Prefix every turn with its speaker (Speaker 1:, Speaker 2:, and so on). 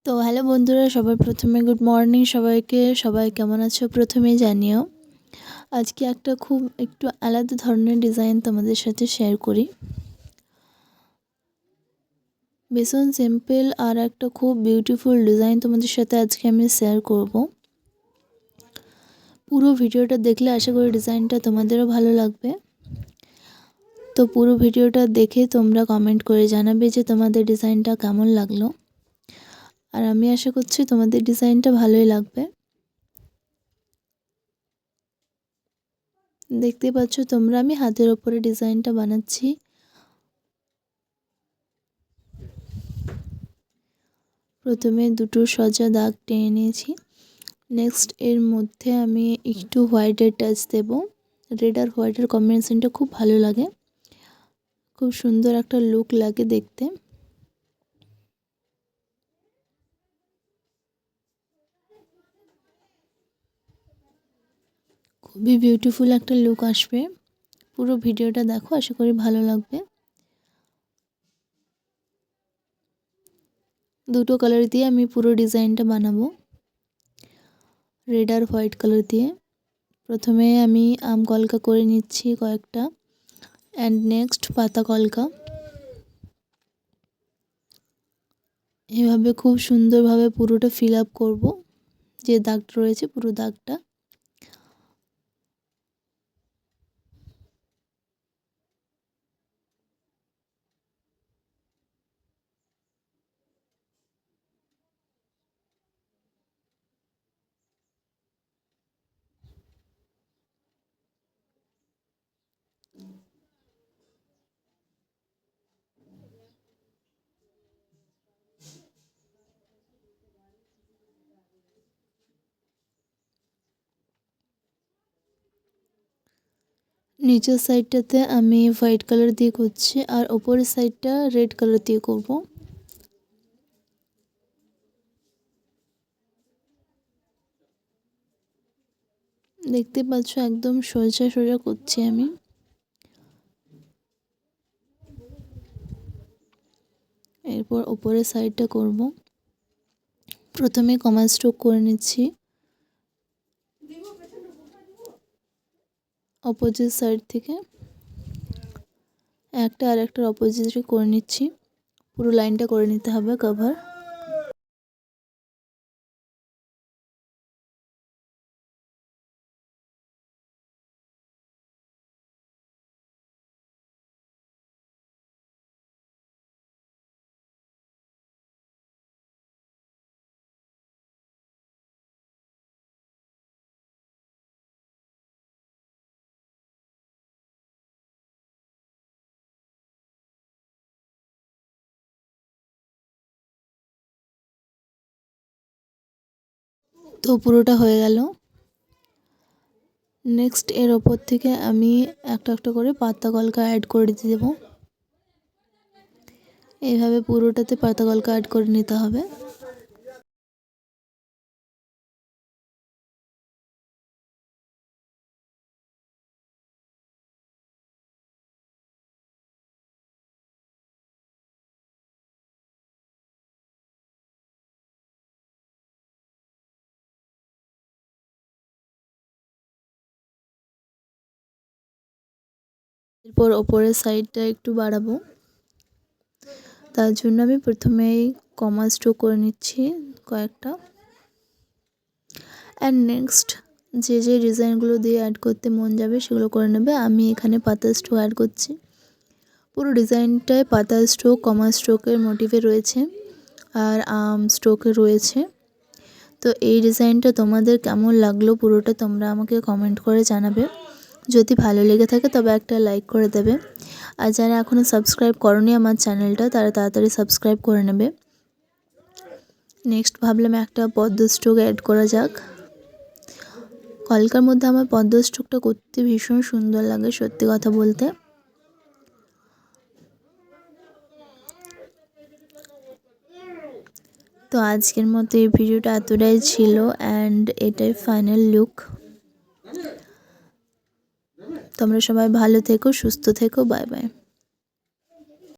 Speaker 1: তো হ্যালো বন্ধুরা, সবার প্রথমে গুড মর্নিং সবাইকে। সবাই কেমন আছো প্রথমেই জানিও। আজকে একটা খুব একটু আলাদা ধরনের ডিজাইন তোমাদের সাথে শেয়ার করি। ভীষণ সিম্পল আর একটা খুব বিউটিফুল ডিজাইন তোমাদের সাথে আজকে আমি শেয়ার করব। পুরো ভিডিওটা দেখলে আশা করি ডিজাইনটা তোমাদেরও ভালো লাগবে। তো পুরো ভিডিওটা দেখে তোমরা কমেন্ট করে জানাবে যে তোমাদের ডিজাইনটা কেমন লাগলো। আর আমি আশা করছি তোমাদের ডিজাইনটা ভালোই লাগবে। দেখতে পাচ্ছ তোমরা, আমি হাতের ওপরে ডিজাইনটা বানাচ্ছি। প্রথমে দুটো সোজা দাগ টেনে নিয়েছি। নেক্সট এর মধ্যে আমি একটু হোয়াইটের টাচ দেব। রেড আর হোয়াইটের কম্বিনেশনটা খুব ভালো লাগে, খুব সুন্দর একটা লুক লাগে দেখতে। খুবই বিউটিফুল একটা লুক আসবে। পুরো ভিডিওটা দেখো, আশা করি ভালো লাগবে। দুটো কালার দিয়ে আমি পুরো ডিজাইনটা বানাবো, রেড আর হোয়াইট কালার দিয়ে। প্রথমে আমি আম কলকা করে নিচ্ছি কয়েকটা, অ্যান্ড নেক্সট পাতা কলকা। এভাবে খুব সুন্দরভাবে পুরোটা ফিল আপ করবো, যে দাগটা রয়েছে পুরো দাগটা। নিচের সাইডটাতে আমি হোয়াইট কালার দিয়ে করছি, আর ওপরের সাইডটা রেড কালার দিয়ে করব। দেখতে পাচ্ছ একদম সোজা সোজা করছি আমি। এরপর ওপরের সাইডটা করব। প্রথমে কমা স্ট্রোক করে নিচ্ছি, অপোজিট সাইড থেকে একটা আর একটার অপোজিটে করে নিচ্ছি। পুরো লাইনটা করে নিতে হবে কভার। তো পুরোটা হয়ে গেল। নেক্সট এর ওপর থেকে আমি একটা একটা করে পাতা কলকা অ্যাড করে দিতে দেবো। এইভাবে পুরোটাতে পাতা কলকা অ্যাড করে নিতে হবে। এরপর ওপরের সাইডটা একটু বাড়াবো, তার জন্য আমি প্রথমেই কমা স্ট্রোক করে নিচ্ছি কয়েকটা। অ্যান্ড নেক্সট যে যে ডিজাইনগুলো দিয়ে অ্যাড করতে মন যাবে সেগুলো করে নেবে। আমি এখানে পাতা স্ট্রোক অ্যাড করছি। পুরো ডিজাইনটায় পাতা স্ট্রোক, কমা স্ট্রোকের মোটিভে রয়েছে, আর স্ট্রোকে রয়েছে। তো এই ডিজাইনটা তোমাদের কেমন লাগলো পুরোটা তোমরা আমাকে কমেন্ট করে জানাবে। যদি ভালো লেগে থাকে তবে একটা লাইক করে দেবে। আর যারা এখনও সাবস্ক্রাইব করোনি আমার চ্যানেলটা, তারা তাড়াতাড়ি সাবস্ক্রাইব করে নেবে। নেক্সট ভাবলাম একটা পদ্ম স্ট্রোক অ্যাড করা যাক। কলকার মধ্যে আমার পদ্ম স্ট্রোকটা করতে ভীষণ সুন্দর লাগে, সত্যি কথা বলতে। তো আজকের মতো এই ভিডিওটা এতটাই ছিল, অ্যান্ড এটাই ফাইনাল লুক। তোমরা সবাই ভালো থেকো, সুস্থ থেকো, বাই বাই।